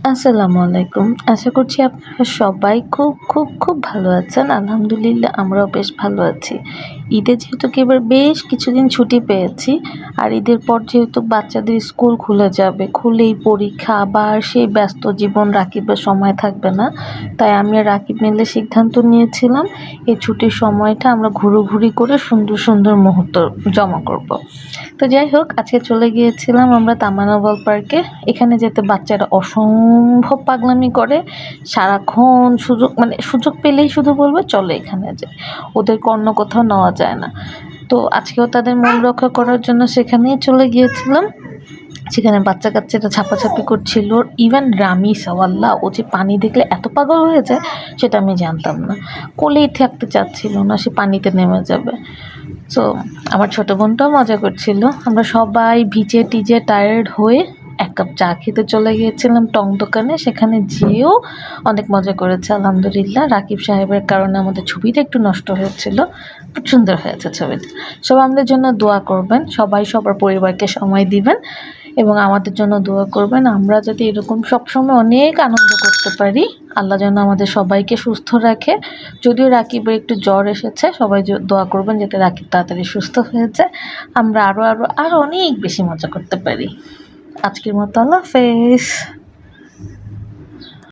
আসসালামু আলাইকুম। আশা করছি আপনারা সবাই খুব, খুব, খুব ভালো আছেন। আলহামদুলিল্লাহ আমরাও বেশ ভালো আছি। ঈদে যেহেতু কি এবার বেশ কিছুদিন ছুটি পেয়েছি। আর ঈদের পর যেহেতু বাচ্চাদের স্কুল খুলে যাবে, খুলেই পরীক্ষা আবার সেই ব্যস্ত জীবন, রাকিবের সময় থাকবে না। তাই আমি আর রাকিব মিলে সিদ্ধান্ত নিয়েছিলাম এই ছুটির সময়টা আমরা ঘুরোঘুরি করে সুন্দর, সুন্দর মুহূর্ত জমা করব। তো যাই হোক, আজকে চলে গিয়েছিলাম আমরা তামান্না পার্কে। এখানে যেতে বাচ্চারা অসম্ভব পাগলামি করে। সারাক্ষণ সুযোগ পেলেই শুধু বলবে চলো এখানে যাই। ওদেরকে অন্য কোথাও নেওয়া যায় না। তো আজকেও তাদের মন রক্ষা করার জন্য সেখানেই চলে গিয়েছিলাম। সেখানে বাচ্চা-কাচ্চারা ঝাপাঝাপি করছিল। ইভেন রামিসা, ওয়াল্লাহ ও যে পানি দেখলে এত পাগল হয়ে যায় সেটা আমি জানতাম না। কোলেই থাকতে চাচ্ছিল না, সে পানিতে নেমে যাবে। সো আমার ছোট বোনটাও মজা করছিল। আমরা সবাই ভিজে-টিজে টায়ার্ড হয়ে ১ কাপ চা খেতে চলে গিয়েছিলাম টং দোকানে। সেখানে যেয়েও অনেক মজা করেছে আলহামদুলিল্লাহ। রাকিব সাহেবের কারণে আমাদের ছবিটা একটু নষ্ট হয়েছিল। খুব সুন্দর হয়েছে ছবিটা। সবাই আমাদের জন্য দোয়া করবেন। সবাই সবার পরিবারকে সময় দিবেন এবং আমাদের জন্য দোয়া করবেন। আমরা যাতে এরকম সবসময় অনেক আনন্দ করতে পারি। আল্লাহ যেন আমাদের সবাইকে সুস্থ রাখে। যদিও রাকিবের একটু জ্বর এসেছে, সবাই দোয়া করবেন যাতে রাকিব তাড়াতাড়ি সুস্থ হয়ে যায়। আমরা আরও অনেক বেশি মজা করতে পারি। আজকের মতো আল্লাহ হাফেজ।